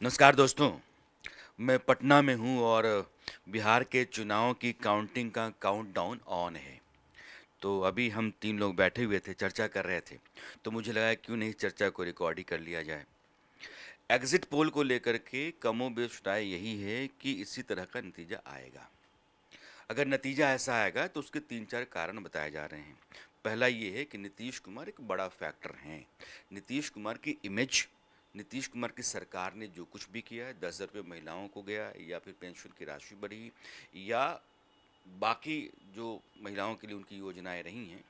नमस्कार दोस्तों। मैं पटना में हूँ और बिहार के चुनाव की काउंटिंग का काउंटडाउन ऑन है। तो अभी हम 3 लोग बैठे हुए थे, चर्चा कर रहे थे। तो मुझे लगा क्यों नहीं चर्चा को रिकॉर्ड ही कर लिया जाए। एग्जिट पोल को लेकर के कमोबेश राय यही है कि इसी तरह का नतीजा आएगा। अगर नतीजा ऐसा आएगा तो उसके 3-4 कारण बताए जा रहे हैं। पहला ये है कि नीतीश कुमार एक बड़ा फैक्टर हैं। नीतीश कुमार की इमेज, नीतीश कुमार की सरकार ने जो कुछ भी किया है, 10,000 रुपये महिलाओं को गया या फिर पेंशन की राशि बढ़ी या बाकी जो महिलाओं के लिए उनकी योजनाएं रही हैं,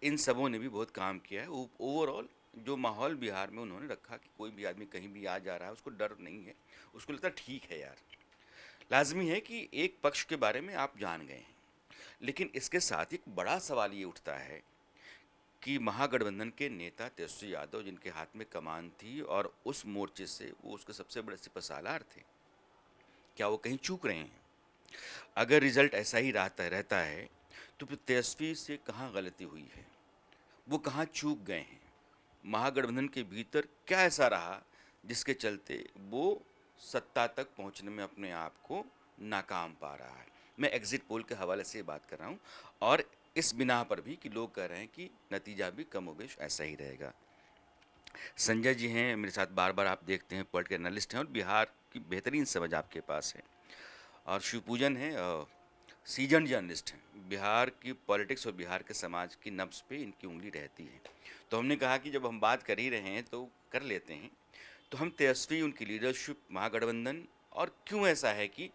इन सबों ने भी बहुत काम किया है। ओवरऑल जो माहौल बिहार में उन्होंने रखा कि कोई भी आदमी कहीं भी आ जा रहा है, उसको डर नहीं है, उसको लगता है ठीक है यार। लाजमी है कि एक पक्ष के बारे में आप जान गए हैं, लेकिन इसके साथ एक बड़ा सवाल ये उठता है कि महागठबंधन के नेता तेजस्वी यादव, जिनके हाथ में कमान थी और उस मोर्चे से वो उसके सबसे बड़े सिपहसालार थे, क्या वो कहीं चूक रहे हैं? अगर रिजल्ट ऐसा ही रहता है तो फिर तेजस्वी से कहाँ गलती हुई है, वो कहाँ चूक गए हैं? महागठबंधन के भीतर क्या ऐसा रहा जिसके चलते वो सत्ता तक पहुंचने में अपने आप को नाकाम पा रहा है? मैं एग्जिट पोल के हवाले से बात कर रहा हूं, और इस बिना पर भी कि लोग कह रहे हैं कि नतीजा भी कमोबेश ऐसा ही रहेगा। संजय जी हैं मेरे साथ, बार बार आप देखते हैं, पॉलिटिकल एनालिस्ट हैं और बिहार की बेहतरीन समझ आपके पास है। और शिवपूजन है, सीजन जर्नलिस्ट हैं। बिहार की पॉलिटिक्स और बिहार के समाज की नब्ज पे इनकी उंगली रहती है। तो हमने कहा कि जब हम बात कर ही रहे हैं तो कर लेते हैं। तो हम तेजस्वी, उनकी लीडरशिप, महागठबंधन, और क्यों ऐसा है कि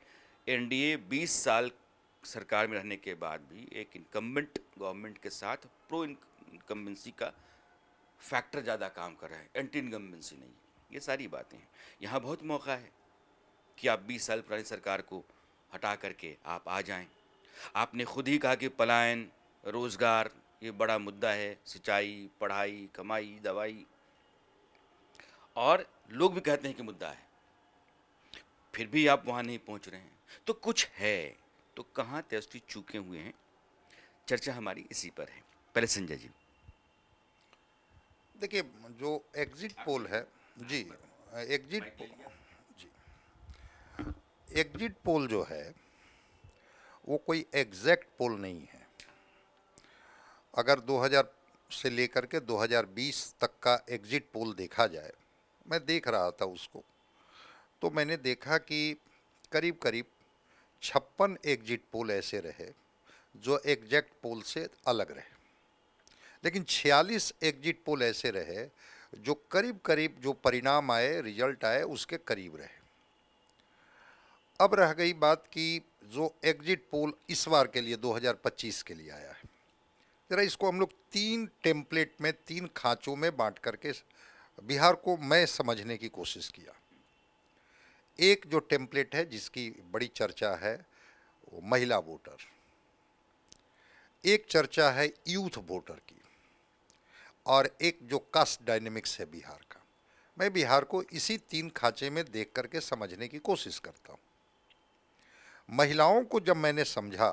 एनडीए 20 साल सरकार में रहने के बाद भी एक इनकम्बेंट गवर्नमेंट के साथ प्रो इनकम्बेंसी का फैक्टर ज़्यादा काम कर रहा है, एंटी इनकम्बेंसी नहीं। ये सारी बातें हैं। यहाँ बहुत मौका है कि आप 20 साल पुरानी सरकार को हटा करके आप आ जाएं। आपने खुद ही कहा कि पलायन, रोज़गार ये बड़ा मुद्दा है, सिंचाई, पढ़ाई, कमाई, दवाई, और लोग भी कहते हैं कि मुद्दा है, फिर भी आप वहाँ नहीं पहुँच रहे हैं। तो कुछ है, तो कहाँ तेजस्वी चूके हुए हैं? चर्चा हमारी इसी पर है। पहले संजय जी। देखिए, जो एग्जिट आप पोल है। सीधे जी। हाथ पर एग्जिट माइक ले लिया। जी। एग्जिट पोल जो है वो कोई एग्जैक्ट पोल नहीं है। अगर 2000 से लेकर के 2020 तक का एग्जिट पोल देखा जाए, मैं देख रहा था उसको, तो मैंने देखा कि करीब करीब 56 एग्जिट पोल ऐसे रहे जो एग्जैक्ट पोल से अलग रहे, लेकिन 46 एग्जिट पोल ऐसे रहे जो करीब करीब जो परिणाम आए, रिजल्ट आए, उसके करीब रहे। अब रह गई बात कि जो एग्जिट पोल इस बार के लिए 2025 के लिए आया है, जरा इसको हम लोग तीन टेम्पलेट में, तीन खांचों में बांट करके बिहार को मैं समझने की कोशिश किया। एक जो टेम्पलेट है जिसकी बड़ी चर्चा है वो महिला वोटर, एक चर्चा है यूथ वोटर की, और एक जो कास्ट डायनेमिक्स है बिहार का। मैं बिहार को इसी तीन खांचे में देख करके समझने की कोशिश करता हूँ। महिलाओं को जब मैंने समझा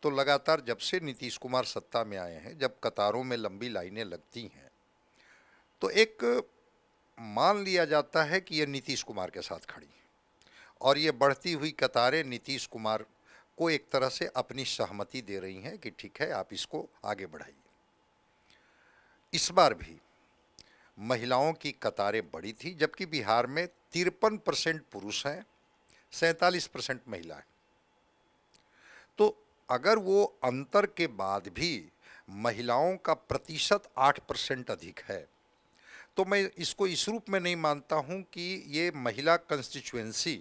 तो लगातार जब से नीतीश कुमार सत्ता में आए हैं, जब कतारों में लंबी लाइनें लगती हैं, तो एक मान लिया जाता है कि ये नीतीश कुमार के साथ खड़ी, और ये बढ़ती हुई कतारें नीतीश कुमार को एक तरह से अपनी सहमति दे रही हैं कि ठीक है, आप इसको आगे बढ़ाइए। इस बार भी महिलाओं की कतारें बड़ी थी, जबकि बिहार में 53% पुरुष हैं, 47% महिला है। तो अगर वो अंतर के बाद भी महिलाओं का प्रतिशत 8% अधिक है, तो मैं इसको इस रूप में नहीं मानता हूं कि ये महिला कंस्टिट्यूएंसी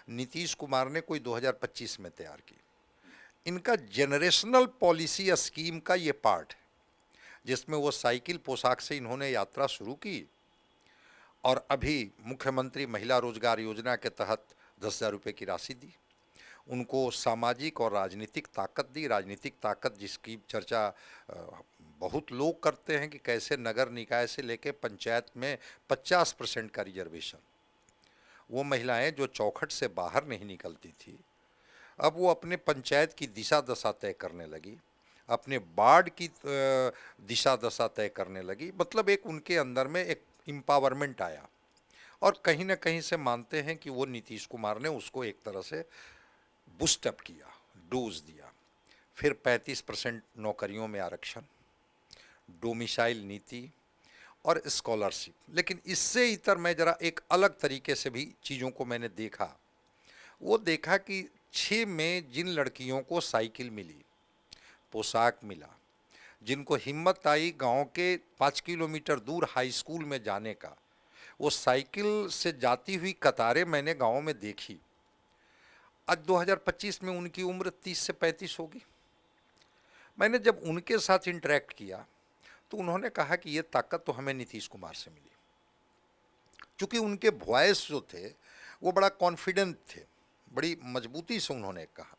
नीतीश कुमार ने कोई 2025 में तैयार की। इनका जनरेशनल पॉलिसी स्कीम का ये पार्ट है, जिसमें वो साइकिल पोशाक से इन्होंने यात्रा शुरू की, और अभी मुख्यमंत्री महिला रोजगार योजना के तहत 10,000 रुपये की राशि दी, उनको सामाजिक और राजनीतिक ताकत दी। राजनीतिक ताकत जिसकी चर्चा बहुत लोग करते हैं कि कैसे नगर निकाय से लेकर पंचायत में 50% का रिजर्वेशन। वो महिलाएं जो चौखट से बाहर नहीं निकलती थी, अब वो अपने पंचायत की दिशा दशा तय करने लगी, अपने वार्ड की दिशा दशा तय करने लगी। मतलब एक उनके अंदर में एक एम्पावरमेंट आया, और कहीं ना कहीं से मानते हैं कि वो नीतीश कुमार ने उसको एक तरह से बूस्टअप किया, डोज दिया। फिर 35% नौकरियों में आरक्षण, डोमिसाइल नीति और स्कॉलरशिप। लेकिन इससे इतर मैं जरा एक अलग तरीके से भी चीज़ों को मैंने देखा। वो देखा कि 6 में जिन लड़कियों को साइकिल मिली, पोशाक मिला, जिनको हिम्मत आई गांव के 5 किलोमीटर दूर हाई स्कूल में जाने का, वो साइकिल से जाती हुई कतारें मैंने गांव में देखी। आज 2025 में उनकी उम्र 30 से 35 होगी। मैंने जब उनके साथ इंटरेक्ट किया तो उन्होंने कहा कि ये ताकत तो हमें नीतीश कुमार से मिली, क्योंकि उनके वॉइस जो थे वो बड़ा कॉन्फिडेंट थे, बड़ी मजबूती से उन्होंने कहा।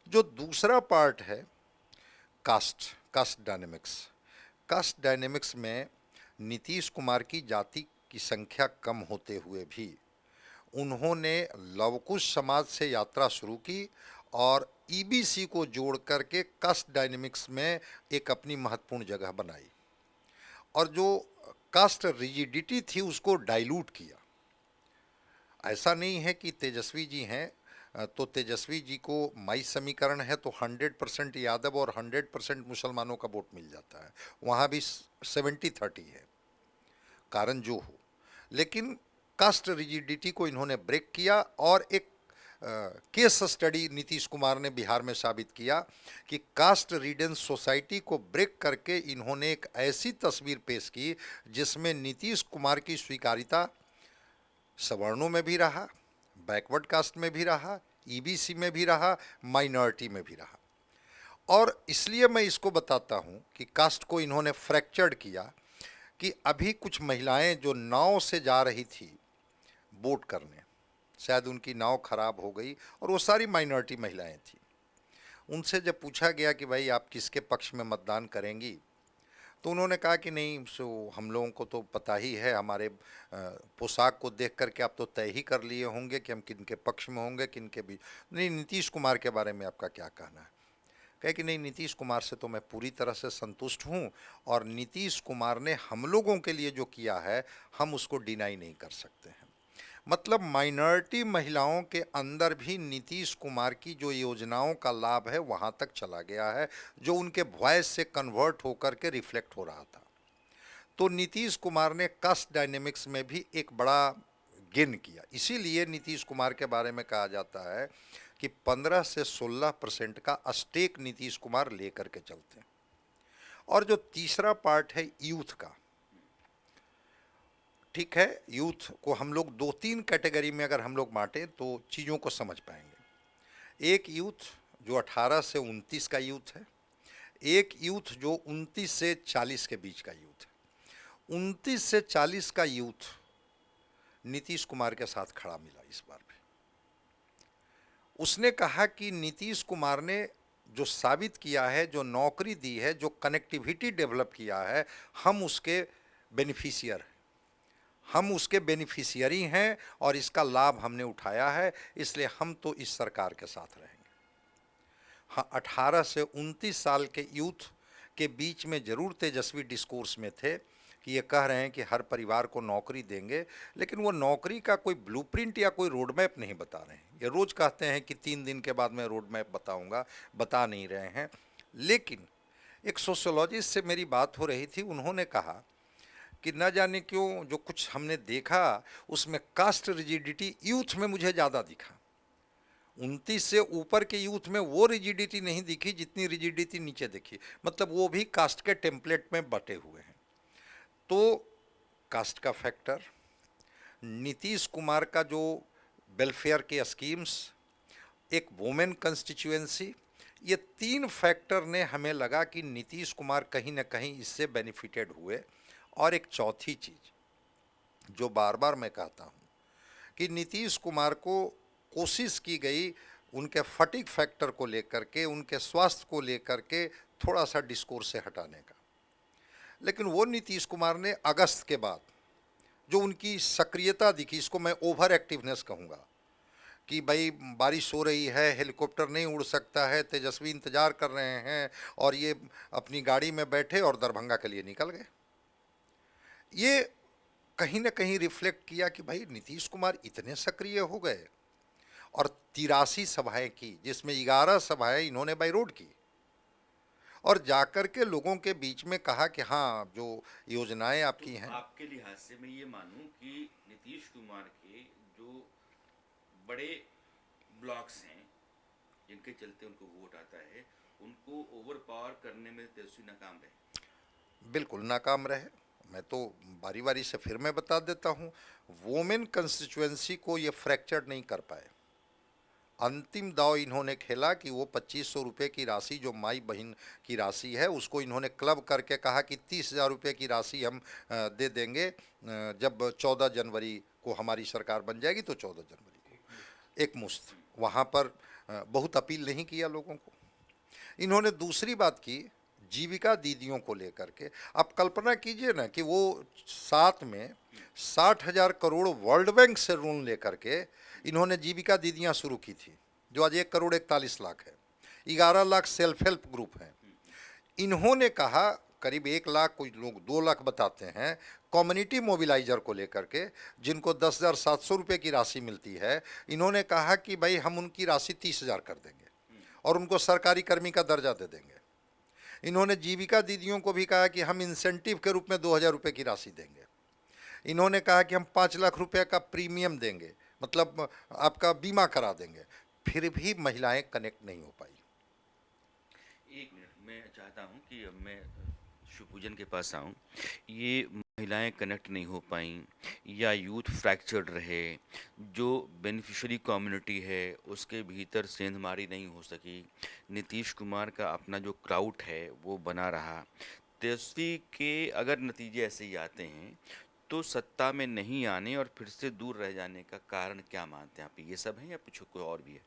जो दूसरा पार्ट है कास्ट डायनेमिक्स, कास्ट डायनेमिक्स में नीतीश कुमार की जाति की संख्या कम होते हुए भी उन्होंने लवकुश समाज से यात्रा शुरू की और ईबीसी को जोड़ करके कास्ट डायनेमिक्स में एक अपनी महत्वपूर्ण जगह बनाई, और जो कास्ट रिजिडिटी थी उसको डाइल्यूट किया। ऐसा नहीं है कि तेजस्वी जी हैं तो तेजस्वी जी को माई समीकरण है तो 100% यादव और 100% मुसलमानों का वोट मिल जाता है, वहाँ भी 70-30 है, कारण जो हो। लेकिन कास्ट रिजिडिटी को इन्होंने ब्रेक किया और एक केस स्टडी नीतीश कुमार ने बिहार में साबित किया कि कास्ट रिडेंस सोसाइटी को ब्रेक करके इन्होंने एक ऐसी तस्वीर पेश की जिसमें नीतीश कुमार की स्वीकारिता सवर्णों में भी रहा, बैकवर्ड कास्ट में भी रहा, ईबीसी में भी रहा, माइनॉरिटी में भी रहा। और इसलिए मैं इसको बताता हूं कि कास्ट को इन्होंने फ्रैक्चर्ड किया कि अभी कुछ महिलाएं जो नाव से जा रही थी बोट करने, शायद उनकी नाव खराब हो गई और वो सारी माइनॉरिटी महिलाएं थी। उनसे जब पूछा गया कि भाई आप किसके पक्ष में मतदान करेंगी, तो उन्होंने कहा कि नहीं सो हम लोगों को तो पता ही है, हमारे पोशाक को देख करके आप तो तय ही कर लिए होंगे कि हम किन के पक्ष में होंगे, किन के बीच। नहीं, नीतीश कुमार के बारे में आपका क्या कहना है? कहे कि नहीं, नीतीश कुमार से तो मैं पूरी तरह से संतुष्ट हूँ और नीतीश कुमार ने हम लोगों के लिए जो किया है हम उसको डिनाई नहीं कर सकते हैं। मतलब माइनॉरिटी महिलाओं के अंदर भी नीतीश कुमार की जो योजनाओं का लाभ है वहां तक चला गया है, जो उनके वॉइस से कन्वर्ट होकर के रिफ्लेक्ट हो रहा था। तो नीतीश कुमार ने कास्ट डायनेमिक्स में भी एक बड़ा गेन किया। इसीलिए नीतीश कुमार के बारे में कहा जाता है कि 15 से 16% का स्टेक नीतीश कुमार लेकर के चलते हैं। और जो तीसरा पार्ट है यूथ का, ठीक है, यूथ को हम लोग 2-3 कैटेगरी में अगर हम लोग बांटें तो चीज़ों को समझ पाएंगे। एक यूथ जो 18 से 29 का यूथ है, एक यूथ जो 29 से 40 के बीच का यूथ है। 29 से 40 का यूथ नीतीश कुमार के साथ खड़ा मिला इस बार भी। उसने कहा कि नीतीश कुमार ने जो साबित किया है, जो नौकरी दी है, जो कनेक्टिविटी डेवलप किया है, हम उसके बेनिफिशियर हैं, हम उसके बेनिफिशियरी हैं और इसका लाभ हमने उठाया है, इसलिए हम तो इस सरकार के साथ रहेंगे। हाँ, 18 से 29 साल के यूथ के बीच में जरूर तेजस्वी डिस्कोर्स में थे कि ये कह रहे हैं कि हर परिवार को नौकरी देंगे, लेकिन वो नौकरी का कोई ब्लूप्रिंट या कोई रोड मैप नहीं बता रहे हैं। ये रोज कहते हैं कि 3 दिन के बाद मैं रोड मैप बताऊंगा, बता नहीं रहे हैं। लेकिन एक सोशियोलॉजिस्ट से मेरी बात हो रही थी, उन्होंने कहा कि न जाने क्यों जो कुछ हमने देखा उसमें कास्ट रिजिडिटी यूथ में मुझे ज़्यादा दिखा। 29 से ऊपर के यूथ में वो रिजिडिटी नहीं दिखी जितनी रिजिडिटी नीचे दिखी, मतलब वो भी कास्ट के टेम्पलेट में बटे हुए हैं। तो कास्ट का फैक्टर, नीतीश कुमार का जो वेलफेयर के स्कीम्स, एक वुमेन कंस्टिट्यूएंसी, ये 3 फैक्टर ने हमें लगा कि नीतीश कुमार कहीं ना कहीं इससे बेनिफिटेड हुए। और एक चौथी चीज जो बार बार मैं कहता हूँ कि नीतीश कुमार को कोशिश की गई उनके फटीग फैक्टर को लेकर के, उनके स्वास्थ्य को लेकर के थोड़ा सा डिस्कोर्स से हटाने का। लेकिन वो नीतीश कुमार ने अगस्त के बाद जो उनकी सक्रियता दिखी, इसको मैं ओवर एक्टिवनेस कहूँगा कि भाई बारिश हो रही है, हेलीकॉप्टर नहीं उड़ सकता है, तेजस्वी इंतजार कर रहे हैं, और ये अपनी गाड़ी में बैठे और दरभंगा के लिए निकल गए। ये कहीं ना कहीं रिफ्लेक्ट किया कि भाई नीतीश कुमार इतने सक्रिय हो गए, और 83 सभाएं की, जिसमें 11 सभाएं इन्होंने बाई रोड की, और जाकर के लोगों के बीच में कहा कि हाँ जो योजनाएं तो आपकी हैं। आपके लिहाज से मैं ये मानूं कि नीतीश कुमार के जो बड़े ब्लॉक्स हैं जिनके चलते उनको वोट आता है, उनको ओवर पावर करने में तेजस्वी नाकाम रहे। बिल्कुल नाकाम रहे। मैं तो बारी बारी से फिर मैं बता देता हूँ, वोमेन कंस्टिट्यूएंसी को ये फ्रैक्चर नहीं कर पाए। अंतिम दाव इन्होंने खेला कि वो 2500 रुपये की राशि जो माई बहन की राशि है उसको इन्होंने क्लब करके कहा कि 30,000 रुपये की राशि हम दे देंगे, जब 14 जनवरी को हमारी सरकार बन जाएगी, तो 14 जनवरी को एक मुश्त। वहाँ पर बहुत अपील नहीं किया लोगों को। इन्होंने दूसरी बात की जीविका दीदियों को लेकर के। आप कल्पना कीजिए ना कि वो साथ में 60,000 करोड़ वर्ल्ड बैंक से लोन लेकर के इन्होंने जीविका दीदियां शुरू की थी, जो आज 1,41,00,000 है। 11 लाख सेल्फ हेल्प ग्रुप हैं। इन्होंने कहा, करीब 1 लाख, कुछ लोग 2 लाख बताते हैं, कम्युनिटी मोबिलाइजर को लेकर के, जिनको 10,700 रुपये की राशि मिलती है, इन्होंने कहा कि भाई हम उनकी राशि 30,000 कर देंगे और उनको सरकारी कर्मी का दर्जा दे देंगे। इन्होंने जीविका दीदियों को भी कहा कि हम इंसेंटिव के रूप में 2,000 रुपये की राशि देंगे। इन्होंने कहा कि हम 5 लाख रुपये का प्रीमियम देंगे, मतलब आपका बीमा करा देंगे। फिर भी महिलाएं कनेक्ट नहीं हो पाई। एक मिनट, मैं चाहता हूँ कि अब मैं शिवपूजन के पास आऊँ। ये महिलाएं कनेक्ट नहीं हो पाई या यूथ फ्रैक्चर्ड रहे, जो बेनिफिशियरी कम्युनिटी है उसके भीतर सेंधमारी नहीं हो सकी, नीतीश कुमार का अपना जो क्राउड है वो बना रहा, तेजस्वी के अगर नतीजे ऐसे ही आते हैं तो सत्ता में नहीं आने और फिर से दूर रह जाने का कारण क्या मानते हैं आप? ये सब है या कुछ कोई और भी है?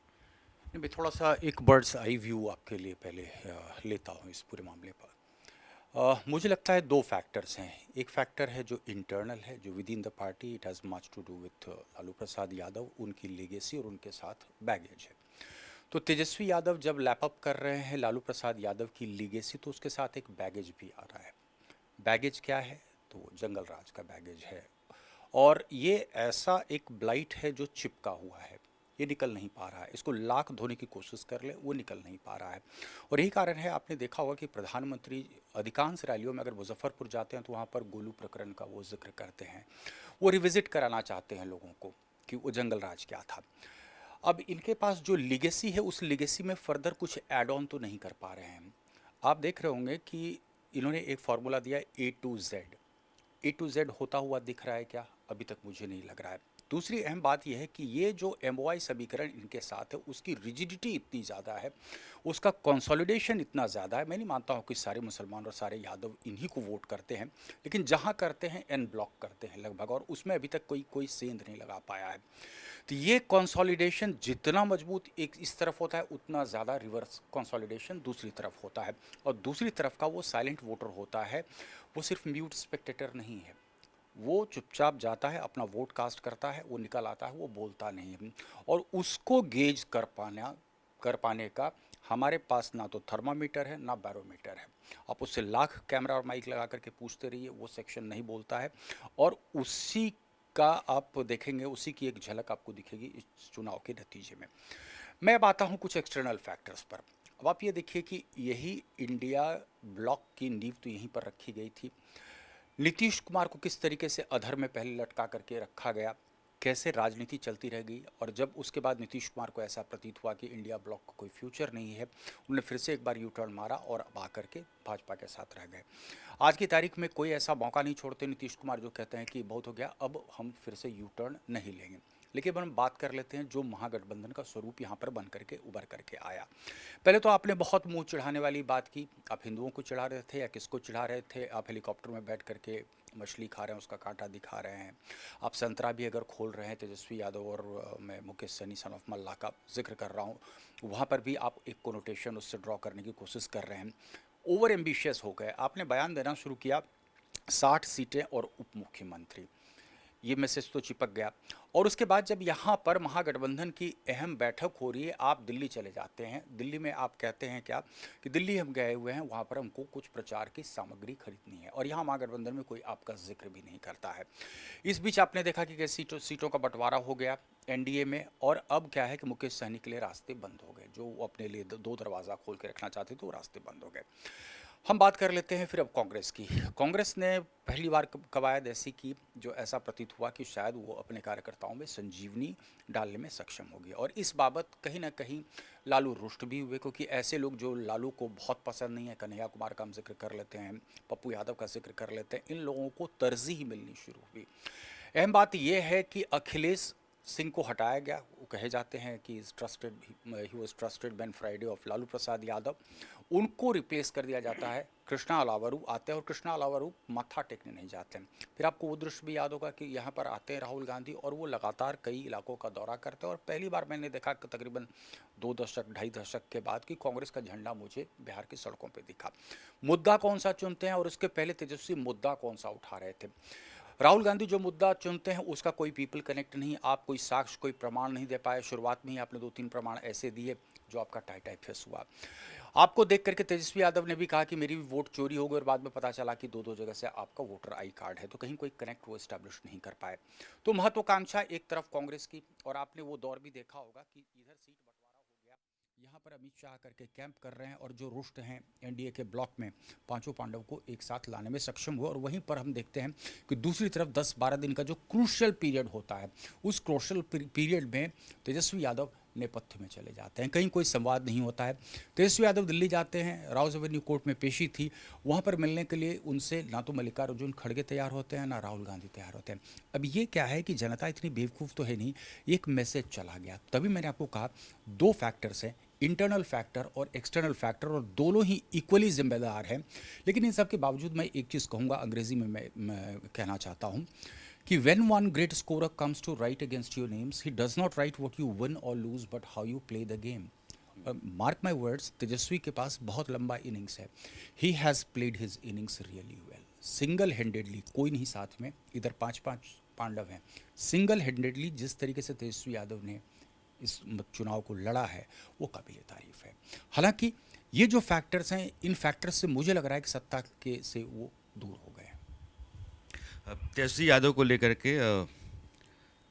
नहीं, मैं थोड़ा सा एक बर्ड्स आई व्यू आपके लिए पहले लेता हूँ इस पूरे मामले पर। मुझे लगता है दो फैक्टर्स हैं। एक फैक्टर है जो इंटरनल है, जो within the party, it has much to do with Lalu Prasad Yadav, उनकी लेगेसी और उनके साथ बैगेज है। तो तेजस्वी यादव जब लैपअप कर रहे हैं लालू प्रसाद यादव की लीगेसी, तो उसके साथ एक बैगेज भी आ रहा है। बैगेज क्या है? तो वो जंगल राज का बैगेज है। और ये ऐसा एक ब्लाइट है जो चिपका हुआ है, ये निकल नहीं पा रहा है। इसको लाख धोने की कोशिश कर ले, वो निकल नहीं पा रहा है। और यही कारण है, आपने देखा होगा कि प्रधानमंत्री अधिकांश रैलियों में अगर मुजफ्फरपुर जाते हैं तो वहाँ पर गोलू प्रकरण का वो जिक्र करते हैं। वो रिविजिट कराना चाहते हैं लोगों को कि वो जंगल राज क्या था। अब इनके पास जो लिगेसी है, उस लिगेसी में फर्दर कुछ ऐड ऑन तो नहीं कर पा रहे हैं। आप देख रहे होंगे कि इन्होंने एक फार्मूला दिया, A to Z। A to Z होता हुआ दिख रहा है क्या? अभी तक मुझे नहीं लग रहा है। दूसरी अहम बात यह है कि ये जो MOI समीकरण इनके साथ है, उसकी रिजिडिटी इतनी ज़्यादा है, उसका कंसोलिडेशन इतना ज़्यादा है। मैं नहीं मानता हूँ कि सारे मुसलमान और सारे यादव इन्हीं को वोट करते हैं, लेकिन जहाँ करते हैं एन ब्लॉक करते हैं लगभग, और उसमें अभी तक कोई कोई सेंध नहीं लगा पाया है। तो ये कंसोलिडेशन जितना मजबूत एक इस तरफ होता है, उतना ज़्यादा रिवर्स कंसोलिडेशन दूसरी तरफ होता है। और दूसरी तरफ का वो साइलेंट वोटर होता है, वो सिर्फ म्यूट स्पेक्टेटर नहीं है। वो चुपचाप जाता है, अपना वोट कास्ट करता है, वो निकल आता है, वो बोलता नहीं है। और उसको गेज कर पाने का हमारे पास ना तो थर्मामीटर है, ना बैरोमीटर है। आप उससे लाख कैमरा और माइक लगा करके पूछते रहिए, वो सेक्शन नहीं बोलता है। और उसी का आप देखेंगे, उसी की एक झलक आपको दिखेगी इस चुनाव के नतीजे में। मैं अब आता हूँ कुछ एक्सटर्नल फैक्टर्स पर। अब आप ये देखिए कि यही इंडिया ब्लॉक की नींव तो यहीं पर रखी गई थी। नीतीश कुमार को किस तरीके से अधर में पहले लटका करके रखा गया, कैसे राजनीति चलती रह गई, और जब उसके बाद नीतीश कुमार को ऐसा प्रतीत हुआ कि इंडिया ब्लॉक को कोई फ्यूचर नहीं है, उन्होंने फिर से एक बार यू टर्न मारा और अब आकर के भाजपा के साथ रह गए। आज की तारीख में कोई ऐसा मौका नहीं छोड़ते नीतीश कुमार जो कहते हैं कि बहुत हो गया, अब हम फिर से यू टर्न नहीं लेंगे। लेकिन अब हम बात कर लेते हैं जो महागठबंधन का स्वरूप यहाँ पर बन करके उभर करके आया। पहले तो आपने बहुत मुंह चिढ़ाने वाली बात की। आप हिंदुओं को चिढ़ा रहे थे या किसको चिढ़ा रहे थे? आप हेलीकॉप्टर में बैठ करके मछली खा रहे हैं, उसका कांटा दिखा रहे हैं। आप संतरा भी अगर खोल रहे हैं, तेजस्वी यादव और मैं मुकेश सैनी सन ऑफ मल्ला का जिक्र कर रहा हूँ, वहाँ पर भी आप एक कोनोटेशन उससे ड्रॉ करने की कोशिश कर रहे हैं। ओवर एम्बिशियस हो गए। आपने बयान देना शुरू किया 60 सीटें और उप मुख्यमंत्री। ये मैसेज तो चिपक गया। और उसके बाद जब यहाँ पर महागठबंधन की अहम बैठक हो रही है, आप दिल्ली चले जाते हैं। दिल्ली में आप कहते हैं क्या कि दिल्ली हम गए हुए हैं, वहाँ पर हमको कुछ प्रचार की सामग्री खरीदनी है, और यहाँ महागठबंधन में कोई आपका जिक्र भी नहीं करता है। इस बीच आपने देखा कि कैसे सीटों का बंटवारा हो गया एनडीए में, और अब क्या है कि मुकेश सहनी के लिए रास्ते बंद हो गए। जो वो अपने लिए दो दरवाज़ा खोल के रखना चाहते थे, वो रास्ते बंद हो गए। हम बात कर लेते हैं फिर अब कांग्रेस की। कांग्रेस ने पहली बार कवायद ऐसी की जो ऐसा प्रतीत हुआ कि शायद वो अपने कार्यकर्ताओं में संजीवनी डालने में सक्षम होगी, और इस बाबत कहीं ना कहीं लालू रुष्ट भी हुए, क्योंकि ऐसे लोग जो लालू को बहुत पसंद नहीं है, कन्हैया कुमार का हम जिक्र कर लेते हैं, पप्पू यादव का जिक्र कर लेते हैं, इन लोगों को तरजीह मिलनी शुरू हुई। अहम बात यह है कि अखिलेश सिंह को हटाया गया। वो कहे जाते हैं कि he was trusted man Friday of Lalu Prasad Yadav. उनको रिप्लेस कर दिया जाता है, कृष्णा अलावरू आते हैं, और कृष्णा अलावरू माथा टेकने नहीं जाते हैं। फिर आपको वो दृश्य भी याद होगा कि यहाँ पर आते हैं राहुल गांधी, और वो लगातार कई इलाकों का दौरा करते हैं, और पहली बार मैंने देखा कि तकरीबन 2 दशक 2.5 दशक के बाद कि कांग्रेस का झंडा मुझे बिहार की सड़कों पर दिखा। मुद्दा कौन सा चुनते हैं, और उसके पहले तेजस्वी मुद्दा कौन सा उठा रहे थे। राहुल गांधी जो मुद्दा चुनते हैं उसका कोई पीपल कनेक्ट नहीं, आप कोई साक्ष्य कोई प्रमाण नहीं दे पाए। शुरुआत में ही आपने 2-3 प्रमाण ऐसे दिए जो आपका टाई फेस हुआ। आपको देख करके तेजस्वी यादव ने भी कहा कि मेरी भी वोट चोरी हो गई, और बाद में पता चला कि 2-2 जगह से आपका वोटर आई कार्ड है, तो कहीं कोई कनेक्ट वो इस्टेब्लिश नहीं कर पाए। तो महत्वाकांक्षा एक तरफ कांग्रेस की, और आपने वो दौर भी देखा होगा कि इधर सीट बंटवारा हो गया, यहाँ पर अमित शाह करके कैंप कर रहे हैं, और जो रुष्ट हैं एनडीए के ब्लॉक में पांचों पांडव को एक साथ लाने में सक्षम हुए। और वहीं पर हम देखते हैं कि दूसरी तरफ 10-12 दिन का जो क्रूशियल पीरियड होता है, उस क्रूशियल पीरियड में तेजस्वी यादव नेपथ्य में चले जाते हैं, कहीं कोई संवाद नहीं होता है। तेजस्वी यादव दिल्ली जाते हैं, राउज एवेन्यू कोर्ट में पेशी थी, वहाँ पर मिलने के लिए उनसे ना तो मल्लिकार्जुन खड़गे तैयार होते हैं, ना राहुल गांधी तैयार होते हैं। अब ये क्या है कि जनता इतनी बेवकूफ़ तो है नहीं, एक मैसेज चला गया। तभी मैंने आपको कहा 2 फैक्टर्स हैं, इंटरनल फैक्टर और एक्सटर्नल फैक्टर, और दोनों ही इक्वली जिम्मेदार हैं। लेकिन इन सब के बावजूद मैं एक चीज़ कहूँगा, अंग्रेज़ी में मैं कहना चाहता हूँ कि when one great scorer comes to write against your names, he does not write what you win or lose, but how you play the game. Mark my words, Tejashwi के पास बहुत लंबा इनिंग्स है। He has played his innings really well, single handedly, कोई नहीं साथ में, इधर 5-5 पांडव हैं। सिंगल हैंडेडली जिस तरीके से तेजस्वी यादव ने इस चुनाव को लड़ा है, वो काबिल तारीफ है। हालांकि ये जो फैक्टर्स हैं, इन फैक्टर्स से मुझे लग रहा है कि सत्ता के से वो दूर हो गए हैं। अब तेजस्वी यादव को लेकर के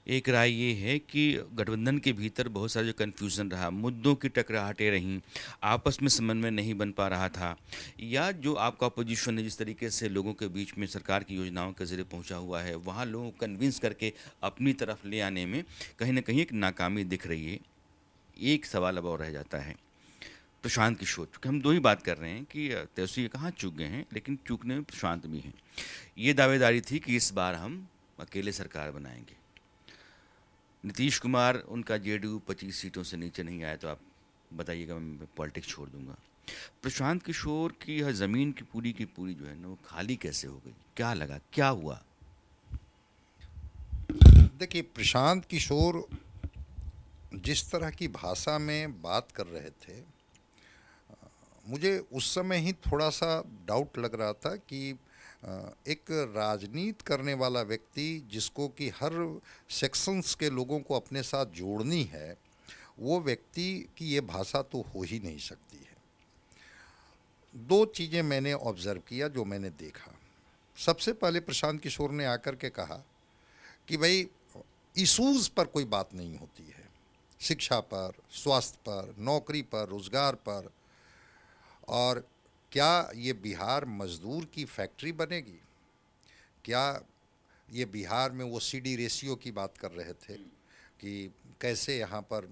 एक राय ये है कि गठबंधन के भीतर बहुत सारा जो कन्फ्यूज़न रहा, मुद्दों की टकराहटें रहीं, आपस में समन्वय नहीं बन पा रहा था, या जो आपका अपोजिशन है जिस तरीके से लोगों के बीच में सरकार की योजनाओं के ज़रिए पहुंचा हुआ है, वहाँ लोगों को कन्विंस करके अपनी तरफ ले आने में कहीं ना कहीं एक नाकामी दिख रही है। एक सवाल अब और रह जाता है, प्रशांत किशोर, क्योंकि हम दो ही बात कर रहे हैं कि तेजस्वी कहाँ चूक गए हैं, लेकिन चूकने में प्रशांत भी हैं। ये दावेदारी थी कि इस बार हम अकेले सरकार बनाएंगे। नीतीश कुमार, उनका जेडीयू 25 सीटों से नीचे नहीं आया, तो आप बताइएगा, मैं पॉलिटिक्स छोड़ दूंगा। प्रशांत किशोर की यह ज़मीन की पूरी जो है ना, वो खाली कैसे हो गई, क्या लगा, क्या हुआ? देखिए, प्रशांत किशोर जिस तरह की भाषा में बात कर रहे थे, मुझे उस समय ही थोड़ा सा डाउट लग रहा था कि एक राजनीति करने वाला व्यक्ति जिसको कि हर सेक्शंस के लोगों को अपने साथ जोड़नी है, वो व्यक्ति की ये भाषा तो हो ही नहीं सकती है। 2 चीज़ें मैंने ऑब्ज़र्व किया, जो मैंने देखा। सबसे पहले प्रशांत किशोर ने आकर के कहा कि भाई इशूज़ पर कोई बात नहीं होती है, शिक्षा पर, स्वास्थ्य पर, नौकरी पर, रोज़गार पर, और क्या ये बिहार मज़दूर की फैक्ट्री बनेगी? क्या ये बिहार में वो सीडी रेशियो की बात कर रहे थे कि कैसे यहाँ पर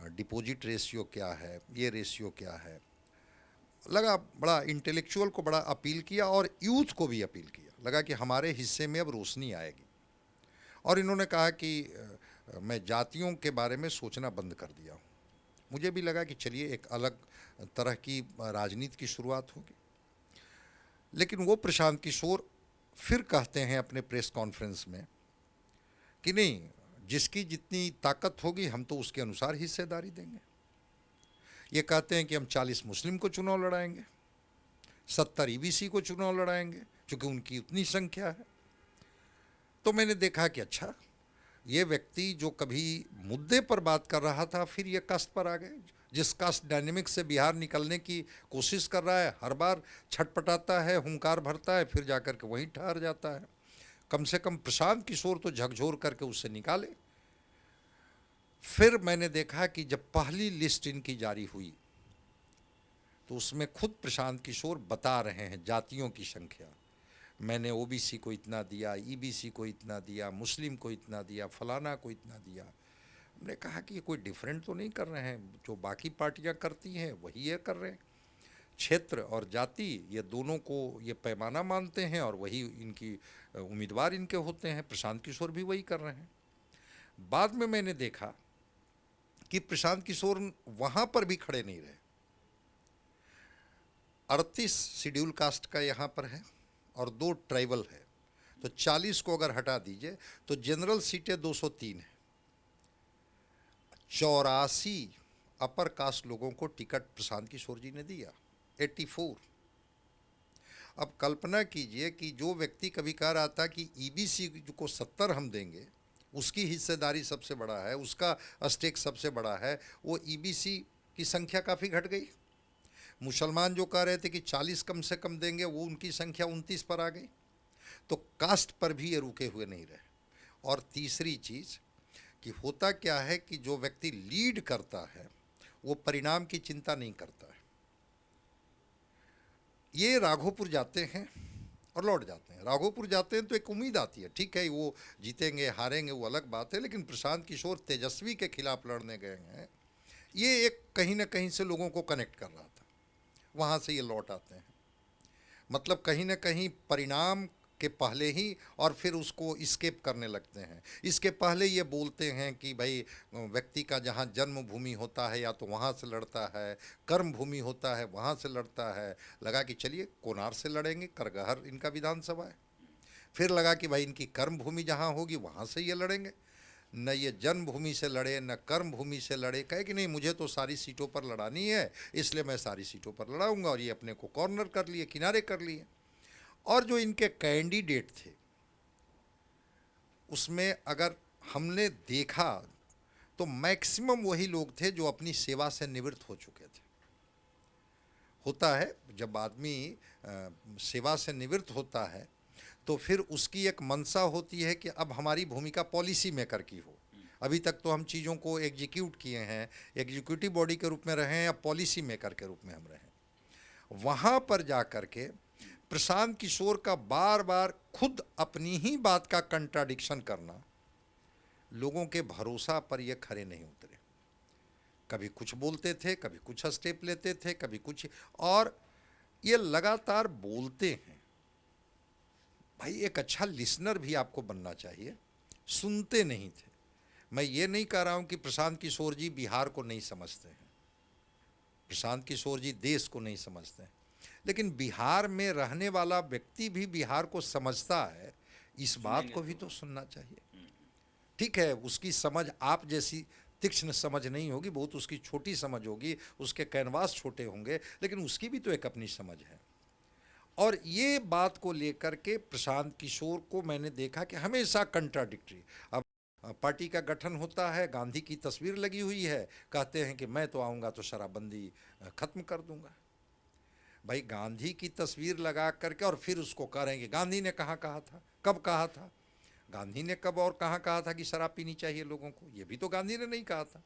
डिपॉजिट रेशियो क्या है, ये रेशियो क्या है। लगा बड़ा इंटेलेक्चुअल को बड़ा अपील किया, और यूथ को भी अपील किया। लगा कि हमारे हिस्से में अब रोशनी आएगी। और इन्होंने कहा कि मैं जातियों के बारे में सोचना बंद कर दिया हूँ। मुझे भी लगा कि चलिए एक अलग तरह की राजनीति की शुरुआत होगी। लेकिन वो प्रशांत किशोर फिर कहते हैं अपने प्रेस कॉन्फ्रेंस में कि नहीं, जिसकी जितनी ताकत होगी हम तो उसके अनुसार हिस्सेदारी देंगे। ये कहते हैं कि हम 40 मुस्लिम को चुनाव लड़ाएंगे, 70 ईबीसी को चुनाव लड़ाएंगे, क्योंकि उनकी उतनी संख्या है। तो मैंने देखा कि अच्छा, ये व्यक्ति जो कभी मुद्दे पर बात कर रहा था फिर ये कास्ट पर आ गए। जिस कास्ट डायनेमिक्स से बिहार निकलने की कोशिश कर रहा है, हर बार छटपटाता है, हुंकार भरता है, फिर जाकर के वहीं ठहर जाता है। कम से कम प्रशांत किशोर तो झकझोर करके उससे निकाले। फिर मैंने देखा कि जब पहली लिस्ट इनकी जारी हुई तो उसमें खुद प्रशांत किशोर बता रहे हैं जातियों की संख्या। मैंने ओबीसी को इतना दिया, ईबीसी को इतना दिया, मुस्लिम को इतना दिया, फलाना को इतना दिया। हमने कहा कि ये कोई डिफरेंट तो नहीं कर रहे हैं, जो बाकी पार्टियां करती हैं वही ये कर रहे हैं। क्षेत्र और जाति ये दोनों को ये पैमाना मानते हैं और वही इनकी उम्मीदवार इनके होते हैं। प्रशांत किशोर भी वही कर रहे हैं। बाद में मैंने देखा कि प्रशांत किशोर वहाँ पर भी खड़े नहीं रहे। 38 शेड्यूल कास्ट का यहाँ पर है और 2 ट्राइबल है, तो 40 को अगर हटा दीजिए तो जनरल सीटें 203 है। 84 अपर कास्ट लोगों को टिकट प्रशांत किशोर जी ने दिया, 84। अब कल्पना कीजिए कि जो व्यक्ति कभी कह रहा था कि ईबीसी को 70 हम देंगे, उसकी हिस्सेदारी सबसे बड़ा है, उसका स्टेक सबसे बड़ा है, वो ईबीसी की संख्या काफ़ी घट गई। मुसलमान जो कह रहे थे कि 40 कम से कम देंगे, वो उनकी संख्या 29 पर आ गई। तो कास्ट पर भी ये रुके हुए नहीं रहे। और तीसरी चीज़ कि होता क्या है कि जो व्यक्ति लीड करता है वो परिणाम की चिंता नहीं करता है। ये राघोपुर जाते हैं और लौट जाते हैं। राघोपुर जाते हैं तो एक उम्मीद आती है, ठीक है वो जीतेंगे हारेंगे वो अलग बात है, लेकिन प्रशांत किशोर तेजस्वी के खिलाफ लड़ने गए हैं, ये एक कहीं ना कहीं से लोगों को कनेक्ट कर रहा था। वहाँ से ये लौट आते हैं, मतलब कहीं ना कहीं परिणाम के पहले ही और फिर उसको स्केप करने लगते हैं। इसके पहले ये बोलते हैं कि भाई व्यक्ति का जहाँ जन्मभूमि होता है या तो वहाँ से लड़ता है, कर्म भूमि होता है वहाँ से लड़ता है। लगा कि चलिए कोनार से लड़ेंगे, करगहर इनका विधानसभा है। फिर लगा कि भाई इनकी कर्म भूमि जहाँ होगी वहाँ से ये लड़ेंगे। न ये जन्मभूमि से लड़े न कर्म भूमि से लड़े, कहे कि नहीं मुझे तो सारी सीटों पर लड़ानी है, इसलिए मैं सारी सीटों पर लड़ाऊंगा। और ये अपने को कॉर्नर कर लिए, किनारे कर लिए। और जो इनके कैंडिडेट थे उसमें अगर हमने देखा तो मैक्सिमम वही लोग थे जो अपनी सेवा से निवृत्त हो चुके थे। होता है जब आदमी सेवा से निवृत्त होता है तो फिर उसकी एक मंशा होती है कि अब हमारी भूमिका पॉलिसी मेकर की हो। अभी तक तो हम चीज़ों को एग्जीक्यूट किए हैं, एग्जीक्यूटिव बॉडी के रूप में रहे हैं या पॉलिसी मेकर के रूप में हम रहे। वहाँ पर जा कर के प्रशांत किशोर का बार बार खुद अपनी ही बात का कंट्राडिक्शन करना, लोगों के भरोसा पर ये खरे नहीं उतरे। कभी कुछ बोलते थे, कभी कुछ स्टेप लेते थे, कभी कुछ, और ये लगातार बोलते हैं। भाई एक अच्छा लिसनर भी आपको बनना चाहिए, सुनते नहीं थे। मैं ये नहीं कह रहा हूं कि प्रशांत किशोर जी बिहार को नहीं समझते हैं, प्रशांत किशोर जी देश को नहीं समझते हैं, लेकिन बिहार में रहने वाला व्यक्ति भी बिहार को समझता है, इस बात को भी तो सुनना चाहिए। ठीक है उसकी समझ आप जैसी तीक्ष्ण समझ नहीं होगी, बहुत उसकी छोटी समझ होगी, उसके कैनवास छोटे होंगे, लेकिन उसकी भी तो एक अपनी समझ है। और ये बात को लेकर के प्रशांत किशोर को मैंने देखा कि हमेशा कंट्राडिक्टरी। अब पार्टी का गठन होता है, गांधी की तस्वीर लगी हुई है, कहते हैं कि मैं तो आऊँगा तो शराबबंदी ख़त्म कर दूंगा। भाई गांधी की तस्वीर लगा करके और फिर उसको कह रहे हैं कि गांधी ने कहाँ कहा था, कब कहा था। गांधी ने कब और कहाँ कहा था कि शराब पीनी चाहिए लोगों को, ये भी तो गांधी ने नहीं कहा था।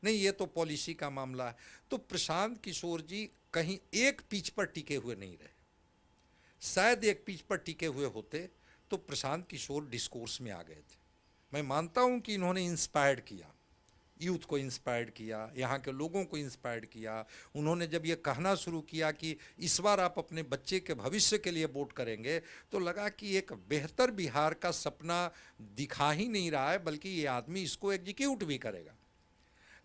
नहीं, ये तो पॉलिसी का मामला है। तो प्रशांत किशोर जी कहीं एक पिच पर टिके हुए नहीं रहे। शायद एक पिच पर टिके हुए होते तो प्रशांत किशोर डिस्कोर्स में आ गए थे। मैं मानता हूं कि इन्होंने इंस्पायर्ड किया, यूथ को इंस्पायर्ड किया, यहाँ के लोगों को इंस्पायर्ड किया। उन्होंने जब ये कहना शुरू किया कि इस बार आप अपने बच्चे के भविष्य के लिए वोट करेंगे, तो लगा कि एक बेहतर बिहार का सपना दिखा ही नहीं रहा है, बल्कि ये आदमी इसको एग्जीक्यूट भी करेगा।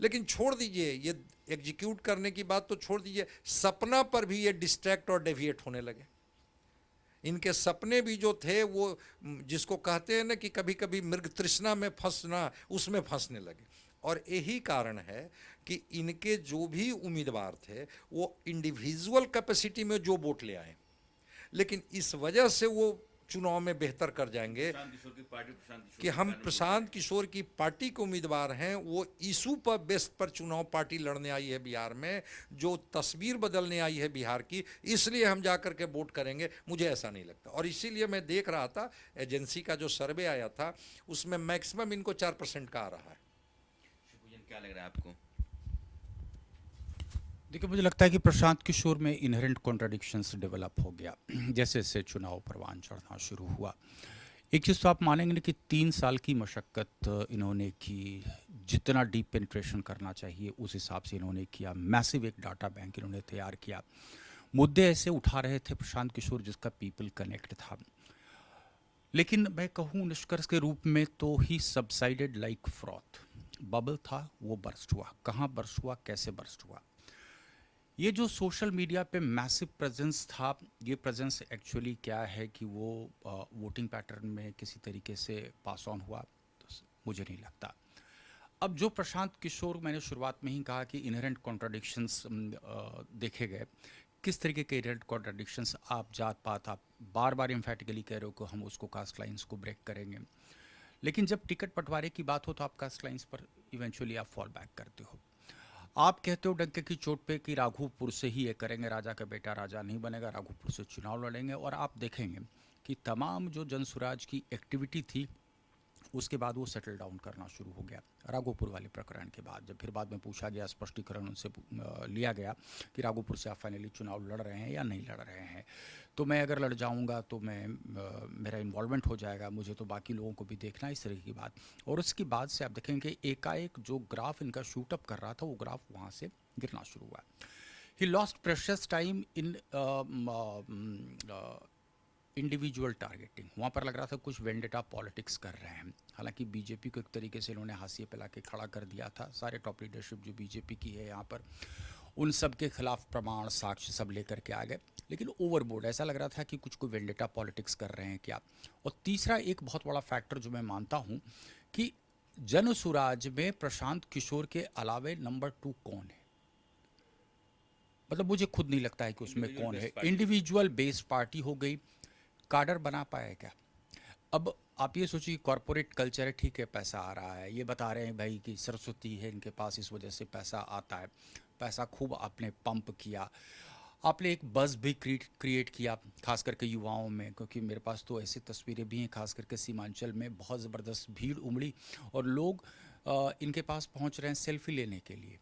लेकिन छोड़ दीजिए ये एग्जीक्यूट करने की बात तो छोड़ दीजिए, सपना पर भी ये डिस्ट्रैक्ट और डेविएट होने लगे। इनके सपने भी जो थे वो जिसको कहते हैं ना कि कभी कभी मृग तृष्णा में फंसना, उसमें फंसने लगे। और यही कारण है कि इनके जो भी उम्मीदवार थे वो इंडिविजुअल कैपेसिटी में जो वोट ले आए, लेकिन इस वजह से वो चुनाव में बेहतर कर जाएंगे कि हम प्रशांत किशोर की पार्टी के उम्मीदवार हैं, वो इशू पर बेस पर चुनाव पार्टी लड़ने आई है बिहार में, जो तस्वीर बदलने आई है बिहार की, इसलिए हम जाकर के वोट करेंगे, मुझे ऐसा नहीं लगता। और इसीलिए मैं देख रहा था एजेंसी का जो सर्वे आया था उसमें मैक्सिमम इनको 4% का आ रहा है। क्या लग रहा है आपको? देखिए, मुझे लगता है कि प्रशांत किशोर में इनहेरेंट कॉन्ट्राडिक्शंस डेवलप हो गया जैसे जैसे चुनाव परवान चढ़ना शुरू हुआ। एक चीज़ तो आप मानेंगे ना कि 3 साल की मशक्क़त इन्होंने की, जितना डीप पेनिट्रेशन करना चाहिए उस हिसाब से इन्होंने किया, मैसिव एक डाटा बैंक इन्होंने तैयार किया, मुद्दे ऐसे उठा रहे थे प्रशांत किशोर जिसका पीपल कनेक्ट था। लेकिन मैं कहूँ निष्कर्ष के रूप में तो ही सबसाइडेड लाइक फ्रॉथ, बबल था वो बर्स्ट हुआ। कहाँ बर्स्ट हुआ, कैसे बर्स्ट हुआ? ये जो सोशल मीडिया पे मैसिव प्रेजेंस था, ये प्रेजेंस एक्चुअली क्या है कि वो वोटिंग पैटर्न में किसी तरीके से पास ऑन हुआ, तो मुझे नहीं लगता। अब जो प्रशांत किशोर, मैंने शुरुआत में ही कहा कि इनहेरेंट कॉन्ट्राडिक्शंस देखे गए। किस तरीके के इनहेरेंट कॉन्ट्राडिक्शंस? आप जात पात, आप बार बार एम्फेटिकली कह रहे हो कि हम उसको कास्ट लाइंस को ब्रेक करेंगे, लेकिन जब टिकट बंटवारे की बात हो तो आप कास्ट लाइंस पर इवेंचुअली आप फॉल बैक करते हो। आप कहते हो डंके की चोट पे कि राघोपुर से ही ये करेंगे, राजा का बेटा राजा नहीं बनेगा, राघोपुर से चुनाव लड़ेंगे, और आप देखेंगे कि तमाम जो जनसुराज की एक्टिविटी थी उसके बाद वो सेटल डाउन करना शुरू हो गया। राघोपुर वाले प्रकरण के बाद जब फिर बाद में पूछा गया, स्पष्टीकरण उनसे लिया गया कि राघोपुर से आप फाइनली चुनाव लड़ रहे हैं या नहीं लड़ रहे हैं, तो मैं अगर लड़ जाऊंगा तो मैं मेरा इन्वॉल्वमेंट हो जाएगा, मुझे तो बाकी लोगों को भी देखना, इस तरह की बात। और उसके बाद से आप देखेंगे एकाएक जो ग्राफ इनका शूट अप कर रहा था वो ग्राफ वहाँ से गिरना शुरू हुआ। He lost precious time in individual targeting. वहाँ पर लग रहा था कुछ वेंडेटा पॉलिटिक्स कर रहे हैं। हालांकि बीजेपी को एक तरीके से इन्होंने हाशिए पे ला के खड़ा कर दिया था। सारे टॉप लीडरशिप जो बीजेपी की है यहाँ पर, उन सब के खिलाफ प्रमाण साक्ष्य सब लेकर के आ गए, लेकिन ओवरबोर्ड ऐसा लग रहा था कि कुछ कोई वेंडेटा पॉलिटिक्स कर रहे हैं क्या। और तीसरा एक बहुत बड़ा फैक्टर जो मैं मानता हूँ कि जनसुराज में प्रशांत किशोर के अलावे नंबर 2 कौन है? मतलब मुझे खुद नहीं लगता है कि उसमें कौन है। इंडिविजुअल बेस्ड पार्टी हो गई, काडर बना पाया क्या? अब आप ये सोचिए, कॉरपोरेट कल्चर है, ठीक है, पैसा आ रहा है, ये बता रहे हैं भाई कि सरस्वती है इनके पास, इस वजह से पैसा आता है, पैसा खूब आपने पंप किया, आपने एक बज़ भी क्रिएट किया खास करके युवाओं में, क्योंकि मेरे पास तो ऐसी तस्वीरें भी हैं खास करके सीमांचल में बहुत ज़बरदस्त भीड़ उमड़ी और लोग इनके पास पहुंच रहे हैं सेल्फी लेने के लिए।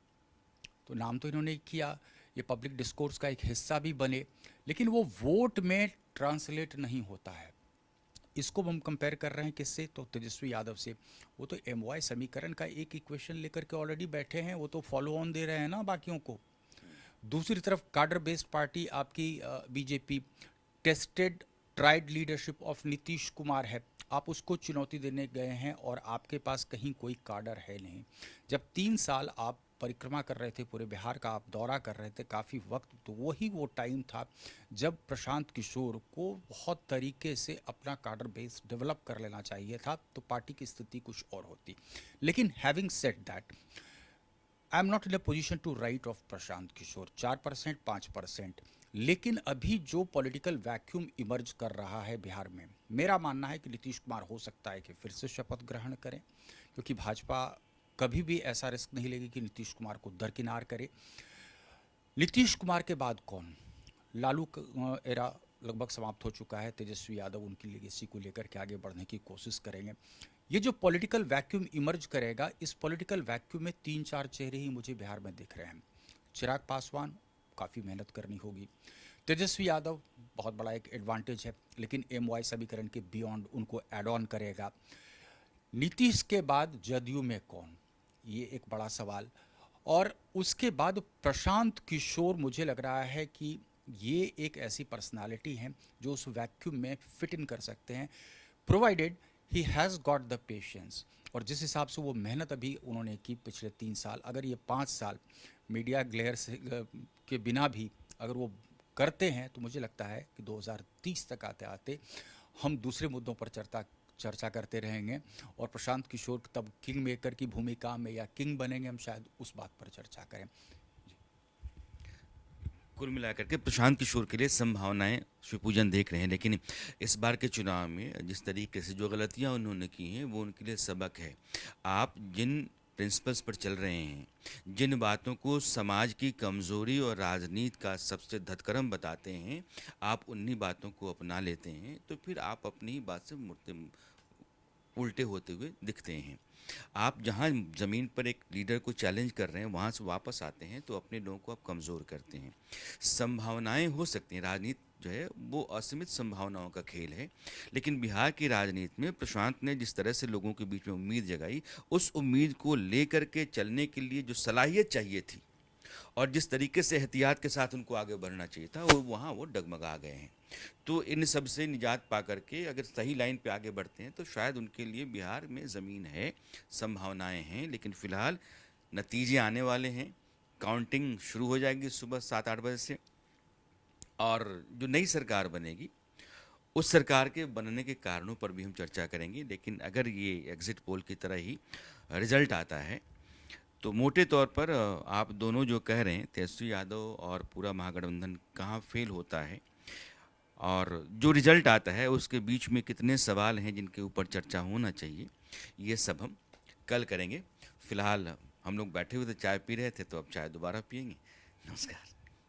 तो नाम तो इन्होंने किया, ये पब्लिक डिस्कोर्स का एक हिस्सा भी बने, लेकिन वो वोट में ट्रांसलेट नहीं होता है। इसको हम कंपेयर कर रहे हैं किससे? तो तेजस्वी यादव से। वो तो एमवाई समीकरण का एक इक्वेशन लेकर के ऑलरेडी बैठे हैं, वो तो फॉलो ऑन दे रहे हैं ना बाकियों को। दूसरी तरफ काडर बेस्ड पार्टी आपकी BJP, tested tried leadership of Nitish Kumar है, आप उसको चुनौती देने गए हैं और आपके पास कहीं कोई काडर है नहीं। जब 3 साल आप परिक्रमा कर रहे थे, पूरे बिहार का आप दौरा कर रहे थे काफ़ी वक्त, तो वही वो टाइम था जब प्रशांत किशोर को बहुत तरीके से अपना काडर बेस डेवलप कर लेना चाहिए था, तो पार्टी की स्थिति कुछ और होती। लेकिन having said that, I am not in a position to write off Prashant Kishor 4%, 5%, लेकिन अभी जो पॉलिटिकल वैक्यूम इमर्ज कर रहा है बिहार में, मेरा मानना है कि नीतीश कुमार हो सकता है कि फिर से शपथ ग्रहण करें, क्योंकि भाजपा कभी भी ऐसा रिस्क नहीं लेगी कि नीतीश कुमार को दरकिनार करे। नीतीश कुमार के बाद कौन? लालू एरा लगभग समाप्त हो चुका है, तेजस्वी यादव उनकी लेगेसी को लेकर के आगे बढ़ने की कोशिश करेंगे। ये जो पॉलिटिकल वैक्यूम इमर्ज करेगा, इस पॉलिटिकल वैक्यूम में 3-4 चेहरे ही मुझे बिहार में दिख रहे हैं। चिराग पासवान, काफ़ी मेहनत करनी होगी। तेजस्वी यादव, बहुत बड़ा एक एडवांटेज है, लेकिन एमवाई समीकरण के बियॉन्ड उनको एड ऑन करेगा। नीतीश के बाद जदयू में कौन? ये एक बड़ा सवाल। और उसके बाद प्रशांत किशोर, मुझे लग रहा है कि ये एक ऐसी पर्सनालिटी हैं जो उस वैक्यूम में फिट इन कर सकते हैं, provided he has got the patience. और जिस हिसाब से वो मेहनत अभी उन्होंने की पिछले 3 साल, अगर ये 5 साल मीडिया ग्लेयर से के बिना भी अगर वो करते हैं, तो मुझे लगता है कि 2030 तक आते आते हम दूसरे मुद्दों पर चर्चा करते रहेंगे, और प्रशांत किशोर तब किंग मेकर की भूमिका में या किंग बनेंगे, हम शायद उस बात पर चर्चा करें। कुल मिलाकर के प्रशांत किशोर के लिए संभावनाएं शिवपूजन देख रहे हैं, लेकिन इस बार के चुनाव में जिस तरीके से जो गलतियां उन्होंने की हैं वो उनके लिए सबक है। आप जिन प्रिंसिपल्स पर चल रहे हैं, जिन बातों को समाज की कमज़ोरी और राजनीति का सबसे धतकरम बताते हैं, आप उन्हीं बातों को अपना लेते हैं, तो फिर आप अपनी ही बात से मुड़ते उल्टे होते हुए दिखते हैं। आप जहाँ ज़मीन पर एक लीडर को चैलेंज कर रहे हैं, वहाँ से वापस आते हैं तो अपने लोगों को आप कमज़ोर करते हैं। संभावनाएं हो सकती हैं, राजनीति जो है वो असीमित संभावनाओं का खेल है, लेकिन बिहार की राजनीति में प्रशांत ने जिस तरह से लोगों के बीच में उम्मीद जगाई, उस उम्मीद को लेकर के चलने के लिए जो सलाहियत चाहिए थी और जिस तरीके से एहतियात के साथ उनको आगे बढ़ना चाहिए था, वो वहाँ वो डगमगा गए हैं। तो इन सब से निजात पा करके अगर सही लाइन पे आगे बढ़ते हैं तो शायद उनके लिए बिहार में ज़मीन है, संभावनाएं हैं, लेकिन फ़िलहाल नतीजे आने वाले हैं। काउंटिंग शुरू हो जाएगी सुबह 7-8 बजे से, और जो नई सरकार बनेगी उस सरकार के बनने के कारणों पर भी हम चर्चा करेंगे। लेकिन अगर ये एग्ज़िट पोल की तरह ही रिज़ल्ट आता है तो मोटे तौर पर आप दोनों जो कह रहे हैं, तेजस्वी यादव और पूरा महागठबंधन कहाँ फेल होता है और जो रिजल्ट आता है उसके बीच में कितने सवाल हैं जिनके ऊपर चर्चा होना चाहिए, ये सब हम कल करेंगे। फिलहाल हम लोग बैठे हुए थे, चाय पी रहे थे, तो अब चाय दोबारा पियेंगे। नमस्कार।